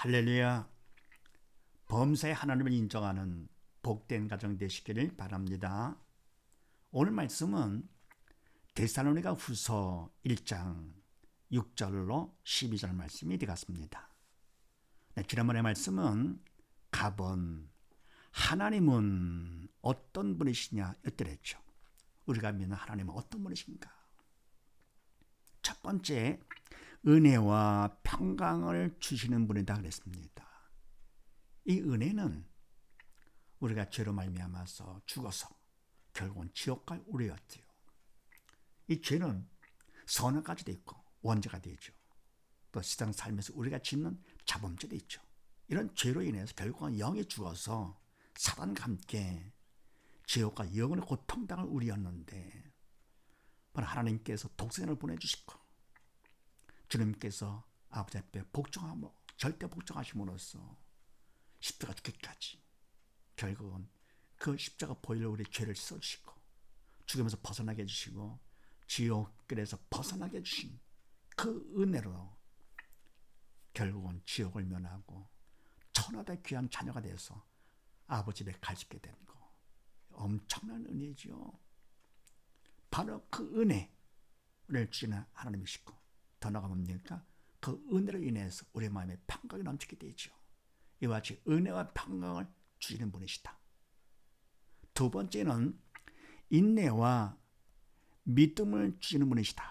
할렐루야. 범사에 하나님을 인정하는 복된 가정 되시기를 바랍니다. 오늘 말씀은 데살로니가 후서 1장 6절로 12절 말씀이 되겠습니다. 지난번의 말씀은 가번 하나님은 어떤 분이시냐 였더랬죠. 우리가 믿는 하나님은 어떤 분이신가? 첫 번째, 은혜와 평강을 주시는 분이다 그랬습니다. 이 은혜는 우리가 죄로 말미암아서 죽어서 결국은 지옥 갈 우리였지요. 이 죄는 선악까지도 있고 원죄가 되죠. 또 세상 살면서 우리가 짓는 자범죄도 있죠. 이런 죄로 인해서 결국은 영이 죽어서 사단과 함께 지옥과 영원의 고통당할 우리였는데 바로 하나님께서 독생을 보내주시고 주님께서 아버지 앞에 복종하며 절대 복종하심으로써 십자가 죽기까지 결국은 그 십자가 보혈로 우리 죄를 씻어주시고 죽음에서 벗어나게 해주시고 지옥길에서 벗어나게 해주신 그 은혜로 결국은 지옥을 면하고 천하의 귀한 자녀가 돼서 아버지 집에 갈 수 있게 된 거 엄청난 은혜죠. 바로 그 은혜를 주시는 하나님이시고 더 나아가 뭡니까? 그 은혜로 인해서 우리 마음에 평강이 넘치게 되죠. 이와 같이 은혜와 평강을 주시는 분이시다. 두 번째는 인내와 믿음을 주시는 분이시다.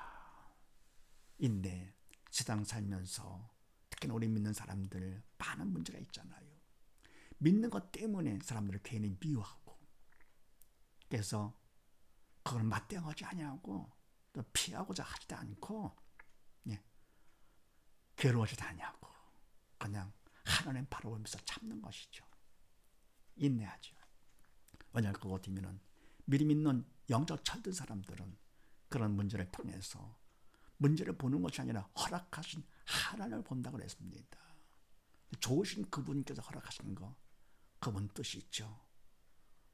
인내, 세상 살면서 특히나 우리 믿는 사람들 많은 문제가 있잖아요. 믿는 것 때문에 사람들을 괜히 미워하고 그래서 그걸 맞대응하지 아니하고 또 피하고자 하지도 않고 괴로워하지도 않냐고 그냥 하나님 바라보면서 참는 것이죠. 인내하죠. 왜냐하면 그거 같으면 믿음 있는 영적 철든 사람들은 그런 문제를 통해서 문제를 보는 것이 아니라 허락하신 하나님을 본다고 그랬습니다. 좋으신 그분께서 허락하신 거 그분 뜻이 있죠.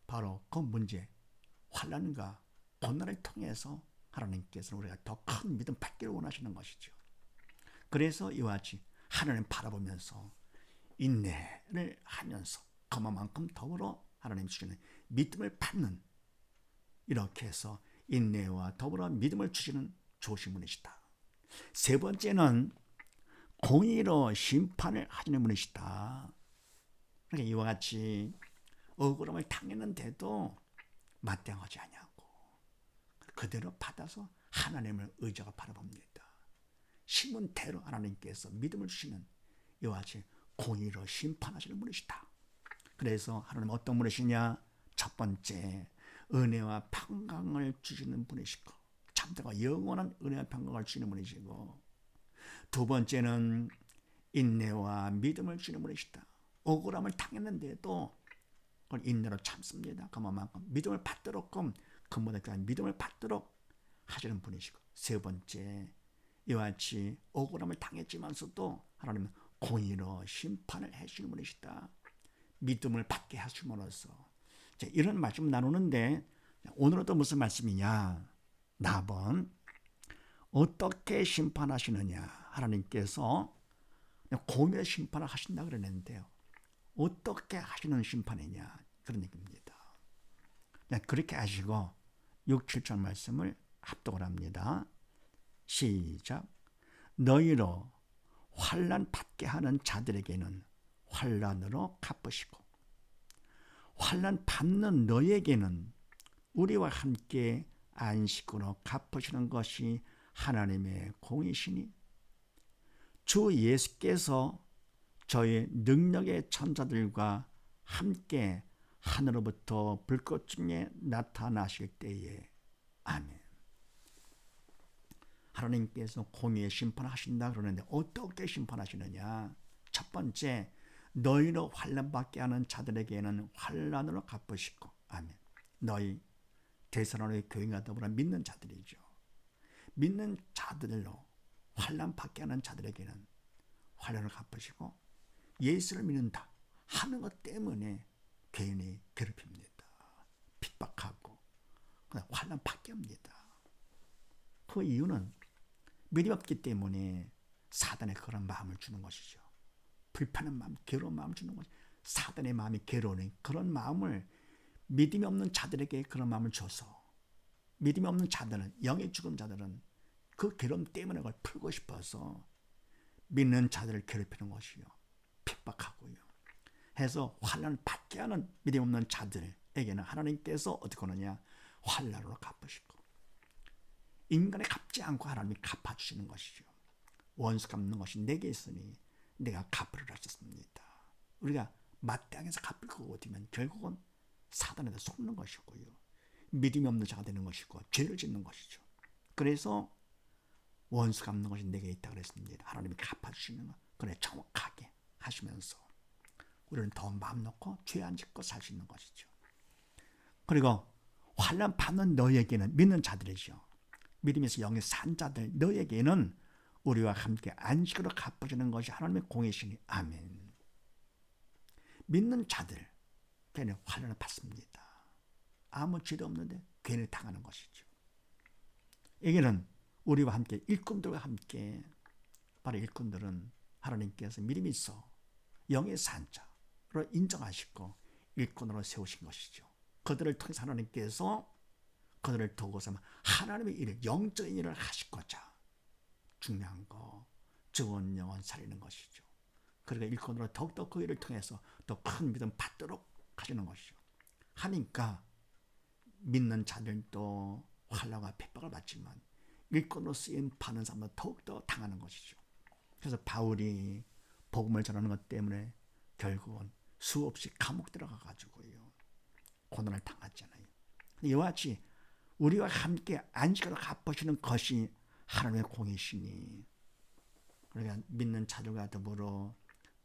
바로 그 문제 환난과 고난을 통해서 하나님께서는 우리가 더 큰 믿음 받기를 원하시는 것이죠. 그래서 이와 같이 하나님 바라보면서 인내를 하면서 그만큼 더불어 하나님 주시는 믿음을 받는 이렇게 해서 인내와 더불어 믿음을 주시는 좋으신 분이시다. 세 번째는 공의로 심판을 하시는 분이시다. 그러니까 이와 같이 억울함을 당했는데도 맞대응하지 아니하고 그대로 받아서 하나님을 의지하고 바라봅니다. 심은 대로 하나님께서 믿음을 주시는 이와 같이 공의로 심판하시는 분이시다. 그래서 하나님 어떤 분이시냐? 첫 번째, 은혜와 평강을 주시는 분이시고 참되고 영원한 은혜와 평강을 주시는 분이시고 두 번째는 인내와 믿음을 주시는 분이시다. 억울함을 당했는데도 그걸 인내로 참습니다. 그만큼 믿음을 받도록 그분에게 믿음을 받도록 하시는 분이시고 세 번째, 이와 같이 억울함을 당했지만서도 하나님은 공의로 심판을 해주시는 분이시다. 믿음을 받게 하심으로써 이런 말씀 나누는데 오늘은 또 무슨 말씀이냐? 나번 어떻게 심판하시느냐? 하나님께서 공의로 심판을 하신다 그랬는데요. 어떻게 하시는 심판이냐? 그런 얘기입니다. 그렇게 하시고 6, 7절 말씀을 합독을 합니다. 시작. 너희로 환난 받게 하는 자들에게는 환난으로 갚으시고 환난 받는 너에게는 우리와 함께 안식으로 갚으시는 것이 하나님의 공이시니 주 예수께서 저희 능력의 천사들과 함께 하늘로부터 불꽃 중에 나타나실 때에 아멘. 하나님께서 공의의 심판을 하신다 그러는데 어떻게 심판하시느냐? 첫 번째, 너희로 환난받게 하는 자들에게는 환난으로 갚으시고 아멘. 너희 데살로니가 교회가 더불어 믿는 자들이죠. 믿는 자들로 환난받게 하는 자들에게는 환난을 갚으시고 예수를 믿는다 하는 것 때문에 괜히 괴롭힙니다. 핍박하고 환난받게 합니다. 그 이유는 믿음이 없기 때문에 사단에 그런 마음을 주는 것이죠. 불편한 마음, 괴로운 마음을 주는 것이 사단의 마음이 괴로우니 그런 마음을 믿음이 없는 자들에게 그런 마음을 줘서 믿음이 없는 자들은 영의 죽은 자들은 그 괴로움 때문에 그걸 풀고 싶어서 믿는 자들을 괴롭히는 것이요 핍박하고요 해서 환난을 받게 하는 믿음 없는 자들에게는 하나님께서 어떻게 하느냐 환난으로 갚으시고 인간이 갚지 않고 하나님이 갚아주시는 것이죠. 원수 갚는 것이 내게 있으니 내가 갚으리라 하셨습니다. 우리가 마땅해서 갚을 거 되면 결국은 사단에다 속는 것이고요. 믿음이 없는 자가 되는 것이고 죄를 짓는 것이죠. 그래서 원수 갚는 것이 내게 있다 그랬습니다. 하나님이 갚아주시는 것 그래 정확하게 하시면서 우리는 더 마음 놓고 죄 안 짓고 살 수 있는 것이죠. 그리고 환난 받는 너에게는 믿는 자들이죠. 믿음에서 영의 산 자들 너에게는 우리와 함께 안식으로 갚아주는 것이 하나님의 공이시니 아멘. 믿는 자들 괜히 환난을 받습니다. 아무 죄도 없는데 괜히 당하는 것이죠. 여기는 우리와 함께 일꾼들과 함께 바로 일꾼들은 하나님께서 믿음이 있어 영의 산자로 인정하시고 일꾼으로 세우신 것이죠. 그들을 통해서 하나님께서 그들을 두고서 하나님의 일을 영적인 일을 하시고자 중요한 거 죽은 영혼 살리는 것이죠. 그러니까 일꾼으로 더욱더 그 일을 통해서 더 큰 믿음 받도록 하시는 것이죠. 하니까 믿는 자들도 환난과 핍박을 받지만 일꾼으로 쓰임 받는 사람은 더욱더 당하는 것이죠. 그래서 바울이 복음을 전하는 것 때문에 결국은 수없이 감옥 들어가가지고요 고난을 당했잖아요. 이와 같이 우리와 함께 안식으로 갚으시는 것이 하나님의 공이시니 그러니까 믿는 자들과 더불어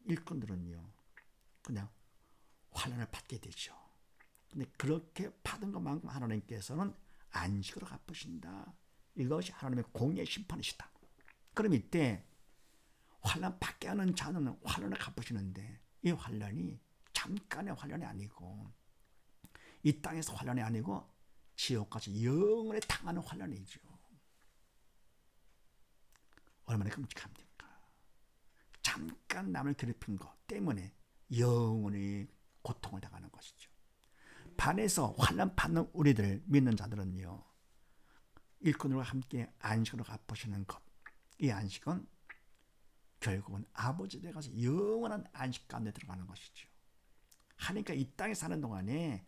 일꾼들은요 그냥 환난을 받게 되죠. 근데 그렇게 받은 것만큼 하나님께서는 안식으로 갚으신다. 이것이 하나님의 공의 심판이시다. 그럼 이때 환난 받게 하는 자는 환난을 갚으시는데 이 환난이 잠깐의 환난이 아니고 이 땅에서 환난이 아니고 지옥까지 영원히 당하는 환난이죠. 얼마나 끔찍합니까? 잠깐 남을 괴롭힌 것 때문에 영원히 고통을 당하는 것이죠. 반해서 환난 받는 우리들 믿는 자들은요 일꾼으로 함께 안식으로 갚으시는 것, 이 안식은 결국은 아버지 댁에 가서 영원한 안식 가운데 들어가는 것이죠. 하니까 이 땅에 사는 동안에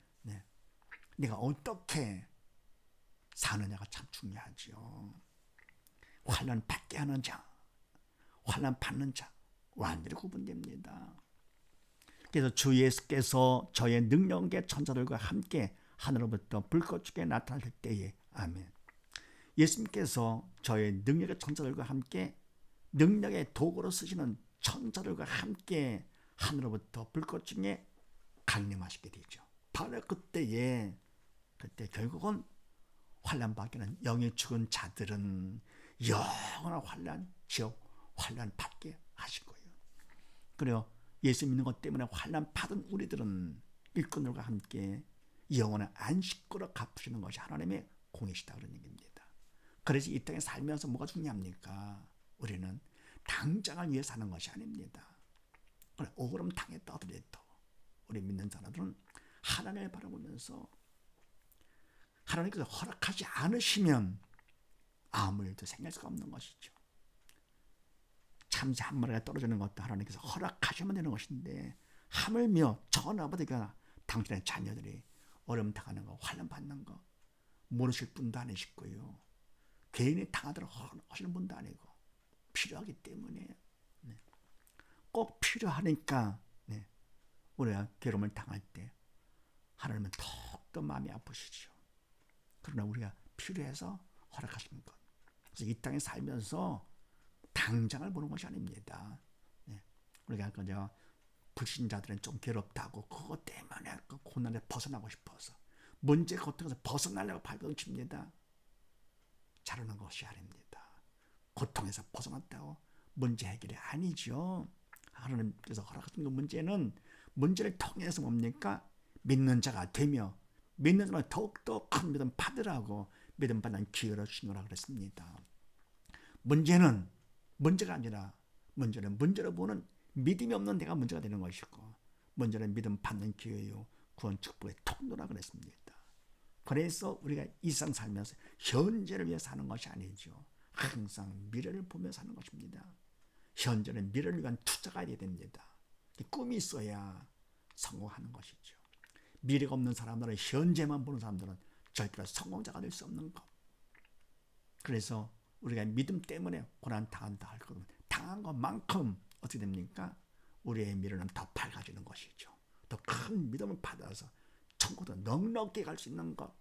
내가 어떻게 사느냐가 참 중요하죠. 환난 받게 하는 자, 환난 받는 자 완전히 구분됩니다. 그래서 주 예수께서 저의 능력의 천사들과 함께 하늘로부터 불꽃 중에 나타날 때에 아멘. 예수님께서 저의 능력의 천사들과 함께 능력의 도구로 쓰시는 천사들과 함께 하늘로부터 불꽃 중에 강림하시게 되죠. 바로 그때 결국은 환난 받기는 영이 죽은 자들은 영원한 환난, 지옥 환난 받게 하시고요. 그리고 예수 믿는 것 때문에 환난 받은 우리들은 일꾼들과 함께 영원한 안식으로 갚으시는 것이 하나님의 공이시다 그런 얘기입니다. 그래서 이 땅에 살면서 뭐가 중요합니까? 우리는 당장을 위해 사는 것이 아닙니다. 억울함 당했다 하더라도 우리 믿는 사람들은 하나님을 바라보면서 하나님께서 허락하지 않으시면 아무 일도 생길 수가 없는 것이죠. 참새 한 마리가 떨어지는 것도 하나님께서 허락하시면 되는 것인데 하물며 전아버지가 당신의 자녀들이 어려움 당하는 거, 환난 받는 거 모르실 분도 아니시고요. 개인이 당하도록 하시는 분도 아니고 필요하기 때문에 꼭 필요하니까 우리가 괴로움을 당할 때 하나님은 더욱더 마음이 아프시죠. 그러나 우리가 필요해서 허락하시는 것. 그래서 이 땅에 살면서 당장을 보는 것이 아닙니다. 우리가 그저 불신자들은 좀 괴롭다고 그것 때문에 그 고난에 벗어나고 싶어서 문제 고통에서 벗어나려고 발버둥칩니다. 자르는 것이 아닙니다. 고통에서 벗어났다고 문제 해결이 아니죠. 하나님께서 허락하신 그 문제를 통해서 뭡니까? 믿는 자가 되며 믿는 자는 더욱더 큰 믿음 받으라고 믿음 받는 기회를 주신 거라 그랬습니다. 문제는 문제가 아니라 문제를 문제로 보는 믿음이 없는 데가 문제가 되는 것이고, 먼저는 믿음 받는 기회요 구원 축복의 통로라 그랬습니다. 그래서 우리가 일상 살면서 현재를 위해 사는 것이 아니죠. 항상 미래를 보며 사는 것입니다. 현재는 미래를 위한 투자가 돼야 됩니다. 꿈이 있어야 성공하는 것이죠. 미래가 없는 사람들은, 현재만 보는 사람들은 절대로 성공자가 될 수 없는 것. 그래서 우리가 믿음 때문에 고난 당한다 할 거면 당한 것만큼 어떻게 됩니까? 우리의 미래는 더 밝아지는 것이죠. 더 큰 믿음을 받아서 천국도 넉넉히 갈 수 있는 것.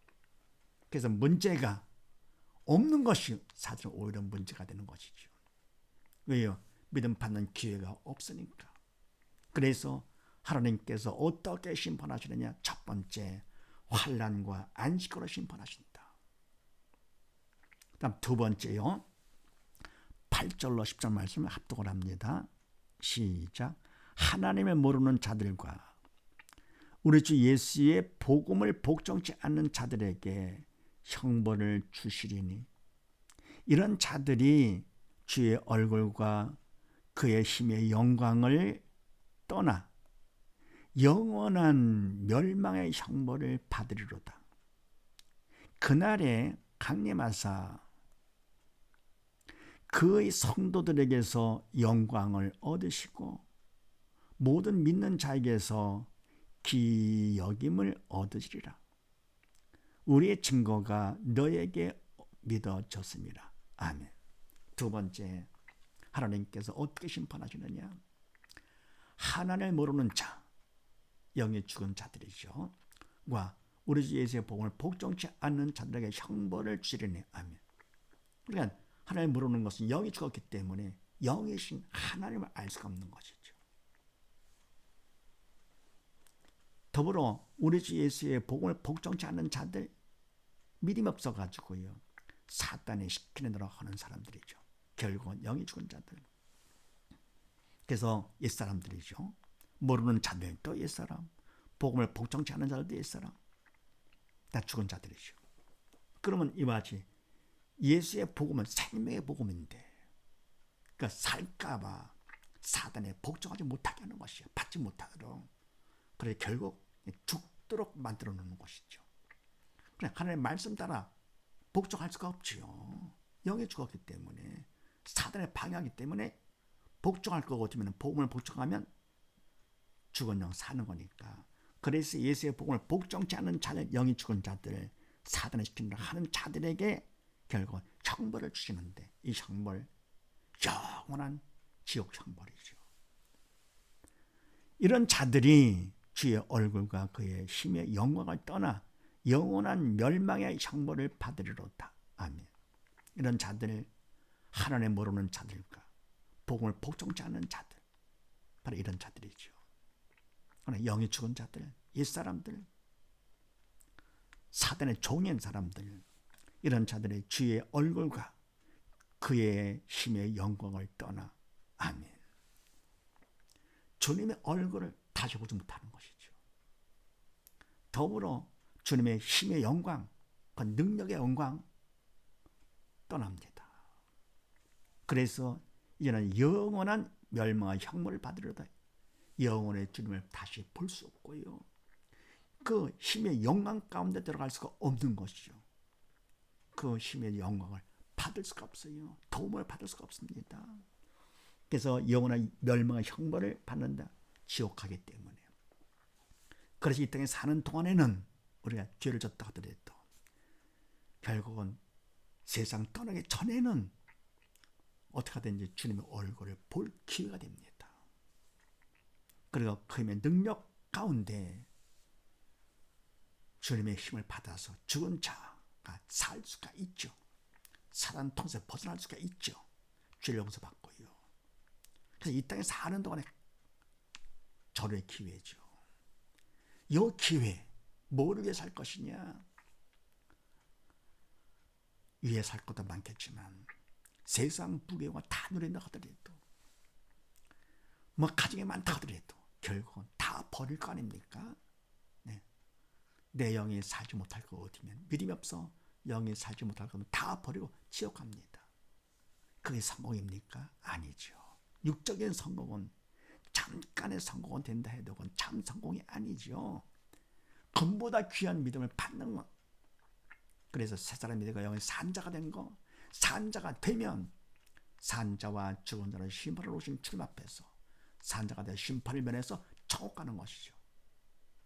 그래서 문제가 없는 것이 사실 오히려 문제가 되는 것이죠. 왜요? 믿음 받는 기회가 없으니까. 그래서 하나님께서 어떻게 심판하시느냐? 첫 번째, 환난과 안식으로 심판하신다. 그다음 두 번째요, 8절로 10절 말씀을 합독을 합니다. 시작. 하나님을 모르는 자들과 우리 주 예수의 복음을 복종치 않는 자들에게 형벌을 주시리니, 이런 자들이 주의 얼굴과 그의 힘의 영광을 떠나 영원한 멸망의 형벌을 받으리로다. 그날에 강림하사 그의 성도들에게서 영광을 얻으시고 모든 믿는 자에게서 기여김을 얻으시리라. 우리의 증거가 너에게 믿어졌습니다. 아멘. 두 번째, 하나님께서 어떻게 심판하시느냐? 하나님을 모르는 자, 영이 죽은 자들이죠. 와 우리 주 예수의 복음을 복종치 않는 자들에게 형벌을 주시리니. 아멘. 그러니까 하나님을 모르는 것은 영이 죽었기 때문에 영이신 하나님을 알 수가 없는 것이죠. 더불어 우리 주 예수의 복음을 복종치 않는 자들, 믿음이 없어가지고요, 사단이 시키는 대로 하는 사람들이죠. 결국은 영이 죽은 자들. 그래서 옛사람들이죠. 모르는 자들도 옛사람, 복음을 복종치 않는 자들도 옛사람, 다 죽은 자들이죠. 그러면 이와 같이 예수의 복음은 생명의 복음인데, 그러니까 살까봐 사단에 복종하지 못하게 하는 것이에요. 받지 못하도록. 그래서 결국 죽도록 만들어 놓는 것이죠. 그냥 하나님의 말씀 따라 복종할 수가 없지요. 영이 죽었기 때문에, 사단의 방해하기 때문에 복종할 거고, 어쩌면 복음을 복종하면 죽은 영 사는 거니까. 그래서 예수의 복음을 복종치 않는 자들, 영이 죽은 자들, 사단을 시키는 하는 자들에게 결국 형벌을 주시는데, 이 형벌 영원한 지옥 형벌이죠. 이런 자들이 주의 얼굴과 그의 힘의 영광을 떠나 영원한 멸망의 형벌을 받으리로다. 아멘. 이런 자들, 하나님 모르는 자들과 복음을 복종치 않는 자들, 바로 이런 자들이죠. 영이 죽은 자들, 옛사람들, 사단의 종인 사람들, 이런 자들의 주의 얼굴과 그의 힘의 영광을 떠나. 아멘. 주님의 얼굴을 다시 보지 못하는 것이죠. 더불어 주님의 힘의 영광, 그 능력의 영광 떠납니다. 그래서 이제는 영원한 멸망의 형벌을 받으려다 영원의 주님을 다시 볼 수 없고요, 그 힘의 영광 가운데 들어갈 수가 없는 것이죠. 그 힘의 영광을 받을 수가 없어요. 도움을 받을 수가 없습니다. 그래서 영원한 멸망의 형벌을 받는다. 지옥 가기 때문에. 그래서 이 땅에 사는 동안에는 우리가 죄를 졌다 하더라도 결국은 세상 떠나기 전에는 어떻게 하든지 주님의 얼굴을 볼 기회가 됩니다. 그리고 그 힘의 능력 가운데 주님의 힘을 받아서 죽은 자가 살 수가 있죠. 사단 통제에서 벗어날 수가 있죠. 죄를 용서받고요. 그래서 이 땅에 사는 동안에 절호의 기회죠. 이 기회, 뭐를 위해 살 것이냐? 위에 살 것도 많겠지만 세상 부귀영화 다 누린다 하더라도, 뭐 가정이 많다 하더라도 결국은 다 버릴 거 아닙니까? 네. 내 영이 살지 못할 거 어디면, 믿음이 없어 영이 살지 못할 거면 다 버리고 지옥 갑니다. 그게 성공입니까? 아니죠. 육적인 성공은 잠깐의 성공은 된다 해도 그건 참 성공이 아니죠. 금보다 귀한 믿음을 받는 것. 그래서 세 사람이 되고 영의 산자가 된 거. 산자가 되면 산자와 죽은 자를 심판을 오신 주님 앞에서 산자가 되어 심판을 면해서 천국 가는 것이죠.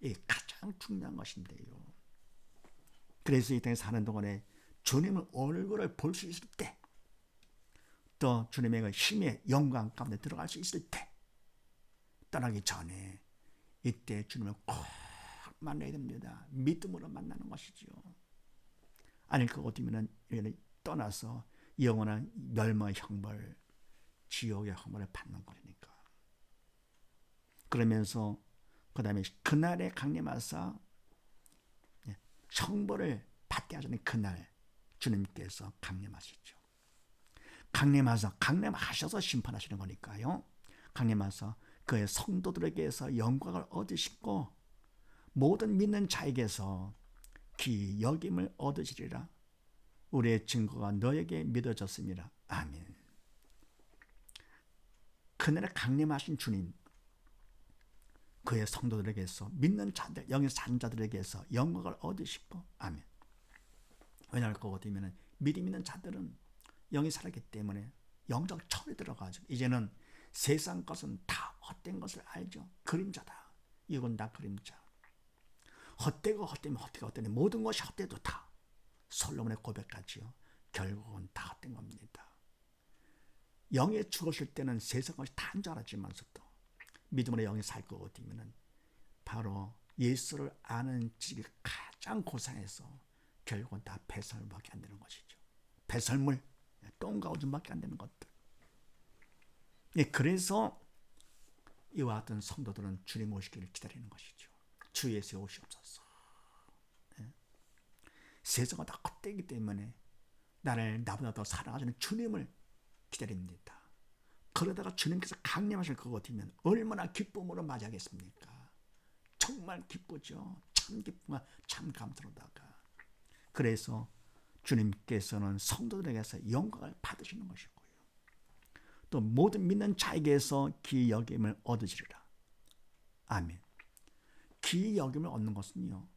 이게 가장 중요한 것인데요. 그래서 이 땅에 사는 동안에 주님의 얼굴을 볼 수 있을 때, 또 주님의 그 힘의 영광 가운데 들어갈 수 있을 때, 떠나기 전에 이때 주님을 꼭 만나야 됩니다. 믿음으로 만나는 것이죠. 아닐 것 같으면 떠나서 영원한 멸망의 형벌, 지옥의 형벌을 받는 거니까. 그러면서 그 다음에 그날에 강림하사 형벌을 받게 하시는 그날 주님께서 강림하시죠. 강림하셔서 심판하시는 거니까요. 강림하사 그의 성도들에게서 영광을 얻으시고 모든 믿는 자에게서 귀히 여김을 얻으시리라. 우리의 증거가 너에게 믿어졌습니다. 아멘. 그날에 강림하신 주님, 그의 성도들에게서 믿는 자들, 영의 산자들에게서 영광을 얻으시고 아멘. 왜냐할 것 같으면 믿음 있는 자들은 영이 살았기 때문에 영적 철이 들어가죠. 이제는 세상 것은 다 헛된 것을 알죠. 그림자다. 이건 다 그림자. 헛되고 헛되면 헛되고 헛되니 모든 것이 헛되도 다. 솔로몬의 고백까지요. 결국은 다 헛된 겁니다. 영에 죽었을 때는 세상 것이 다인 줄 알았지만서도 믿음으로 영에 살 것 같으면 바로 예수를 아는 지식이 가장 고상해서 결국은 다 배설물밖에 안 되는 것이죠. 배설물, 똥과 오줌밖에 안 되는 것들. 그래서 이와 같은 성도들은 주님 오시기를 기다리는 것이죠. 주 예수의 오시옵소서. 세상은 다 헛되기 때문에 나를 나보다 더 사랑하시는 주님을 기다립니다. 그러다가 주님께서 강림하실 것 같으면 얼마나 기쁨으로 맞이하겠습니까? 정말 기쁘죠. 참 기쁨과 참 감사로다가. 그래서 주님께서는 성도들에게서 영광을 받으시는 것이고요. 또 모든 믿는 자에게서 귀히 여김을 얻으시리라. 아멘. 귀히 여김을 얻는 것은요,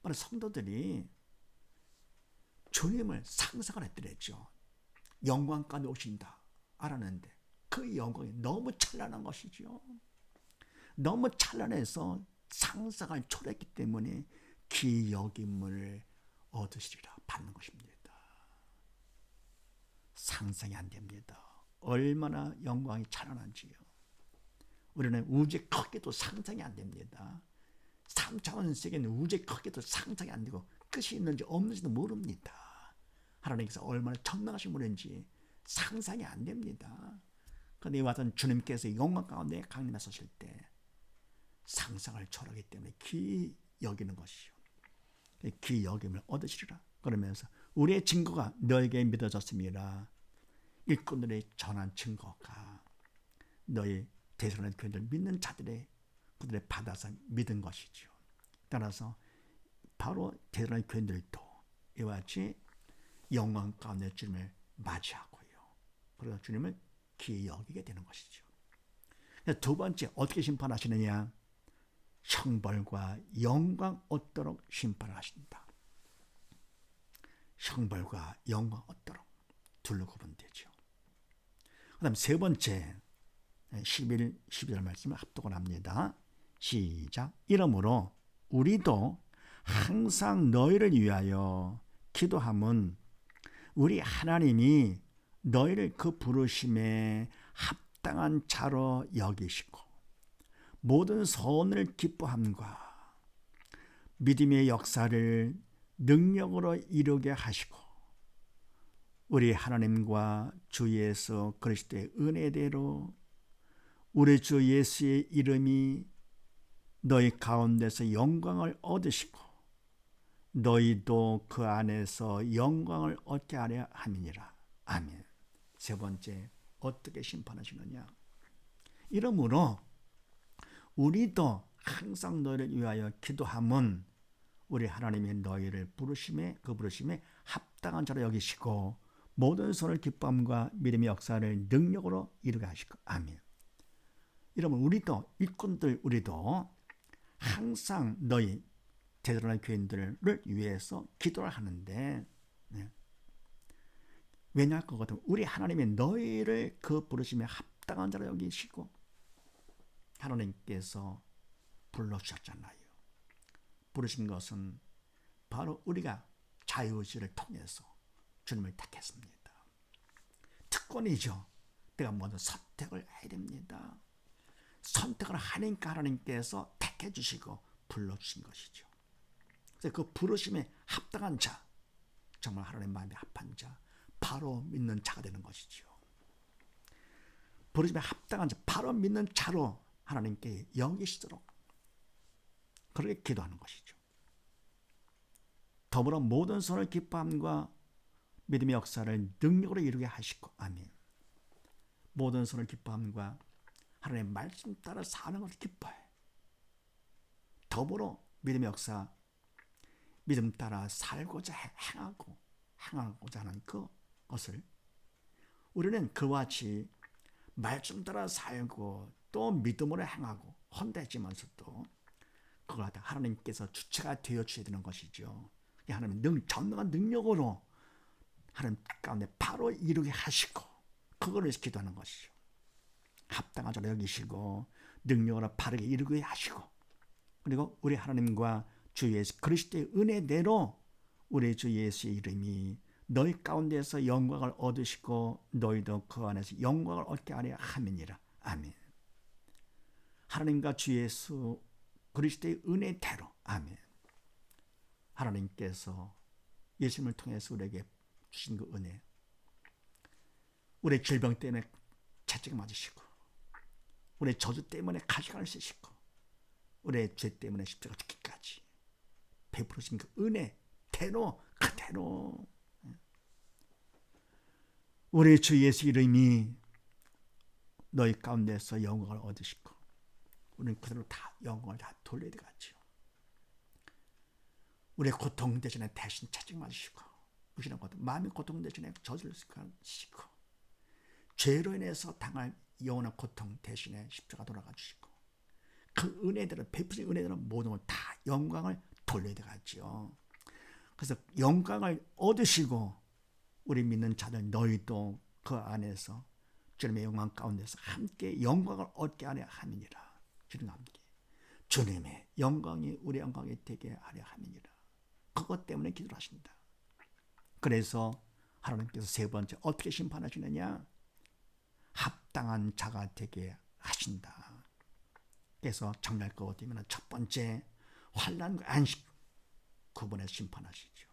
바로 성도들이 주님을 상상을 했더랬죠. 영광 가운데 오신다 알았는데 그 영광이 너무 찬란한 것이죠. 너무 찬란해서 상상을 초래했기 때문에 귀히 여김을 얻으시리라 받는 것입니다. 상상이 안 됩니다. 얼마나 영광이 찬란한지요. 우리는 우주의 크기도 상상이 안 됩니다. 3차원 세계는 우주의 크기도 상상이 안 되고 끝이 있는지 없는지도 모릅니다. 하나님께서 얼마나 청명하신 분인지 상상이 안 됩니다. 그런데 이와 같은 주님께서 영광 가운데 강림하셨을 때 상상을 초월하기 때문에 귀히 여기는 것이요. 귀히 여김을 얻으시리라. 그러면서 우리의 증거가 너에게 믿어졌습니다. 일꾼들의 전한 증거가 너희 대선한 교인들 믿는 자들의 그들의 받아서 믿은 것이죠. 따라서 바로 대선한 교인들도 이와 같이 영광 가운데 주님을 맞이하고요. 그래서 주님을 귀히 여기게 되는 것이죠. 두 번째 어떻게 심판하시느냐? 형벌과 영광 얻도록 심판을 하신다. 형벌과 영광 얻도록 둘로 구분되죠. 그 다음 세 번째 12절 말씀을 합독을 합니다. 시작. 이러므로 우리도 항상 너희를 위하여 기도함은 우리 하나님이 너희를 그 부르심에 합당한 자로 여기시고 모든 선을 기뻐함과 믿음의 역사를 능력으로 이루게 하시고 우리 하나님과 주 예수 그리스도의 은혜대로 우리 주 예수의 이름이 너희 가운데서 영광을 얻으시고 너희도 그 안에서 영광을 얻게 하려 함이니라. 아멘. 세 번째, 어떻게 심판하시느냐? 이러므로 우리도 항상 너희를 위하여 기도함은 우리 하나님이 너희를 부르심에 그 부르심에 합당한 자로 여기시고 모든 선을 기쁨과 믿음의 역사를 능력으로 이루게 하시고 아멘. 이러면 우리도 일꾼들 우리도 항상 너희 대드로니 교인들을 위해서 기도를 하는데 왜냐 그거든 우리 하나님이 너희를 그 부르심에 합당한 자로 여기시고 하나님께서 불러주셨잖아요. 부르신 것은 바로 우리가 자유의지를 통해서 주님을 택했습니다. 특권이죠. 내가 먼저 선택을 해야 됩니다. 선택을 하니까 하나님께서 택해 주시고 불러주신 것이죠. 그래서 그 부르심에 합당한 자, 정말 하나님 마음에 합한 자, 바로 믿는 자가 되는 것이죠. 부르심에 합당한 자, 바로 믿는 자로 하나님께 여기시도록 그렇게 기도하는 것이죠. 더불어 모든 선을 기뻐함과 믿음의 역사를 능력으로 이루게 하시고 아멘. 모든 선을 기뻐함과 하나님의 말씀 따라 사는 것을 기뻐해. 더불어 믿음의 역사, 믿음 따라 살고자 행하고자 하는 그것을 우리는 그와 같이 말씀 따라 살고 또 믿음으로 행하고 헌대지면서도 그걸 하다 하나님께서 주체가 되어 주셔야 되는 것이죠. 하나님의 전능한 능력으로 하나님 가운데 바로 이루게 하시고 그걸 위해서 기도하는 것이죠. 합당한 자로 여기시고 능력으로 바르게 이루게 하시고 그리고 우리 하나님과 주 예수 그리스도의 은혜대로 우리 주 예수의 이름이 너희 가운데서 영광을 얻으시고 너희도 그 안에서 영광을 얻게 하려 함이니라. 아멘. 하나님과 주 예수 그리스도의 은혜대로 아멘. 하나님께서 예수님을 통해서 우리에게 주신 그 은혜, 우리의 질병 때문에 채찍을 맞으시고 우리의 저주 때문에 가시관을 쓰시고 우리의 죄 때문에 십자가 죽기까지 베풀으신 그 은혜대로 그대로 우리 주 예수 이름이 너희 가운데서 영광을 얻으시고 우리는 그대로 다 영광을 다 돌려야 되겠죠. 우리의 고통 대신에 대신 채찍 맞으시고 무시한 고통, 마음의 고통 대신에 저주를 시고 죄로 인해서 당할 영원한 고통 대신에 십자가 돌아가 주시고 그 은혜대로 베푸신 은혜대로 모든 걸 다 영광을 돌려야 되겠죠. 그래서 영광을 얻으시고 우리 믿는 자들 너희도 그 안에서 주님의 영광 가운데서 함께 영광을 얻게 하려 함이니라. 주님과 함께 주님의 영광이 우리 영광이 되게 하려 함이니라. 그것 때문에 기도를 하신다. 그래서 하나님께서 세 번째 어떻게 심판하시느냐? 합당한 자가 되게 하신다. 그래서 정말 그것 때문에 첫 번째 환난과 안식 구분해서 심판하시죠.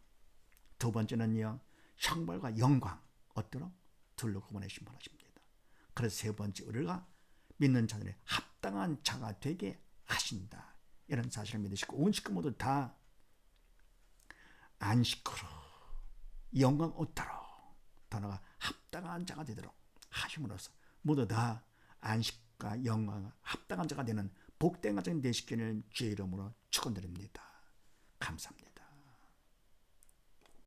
두 번째는요 형벌과 영광 어떠로 둘로 구분해 심판하십니다. 그래서 세 번째 우리가 믿는 자들의 합당한 자가 되게 하신다. 이런 사실을 믿으시고 온 식구 모두 다 안식으로 영광 얻도록 더 나아가 합당한 자가 되도록 하심으로써 모두 다 안식과 영광 합당한 자가 되는 복된 가정이 되시기를 주의 이름으로 축원드립니다. 감사합니다.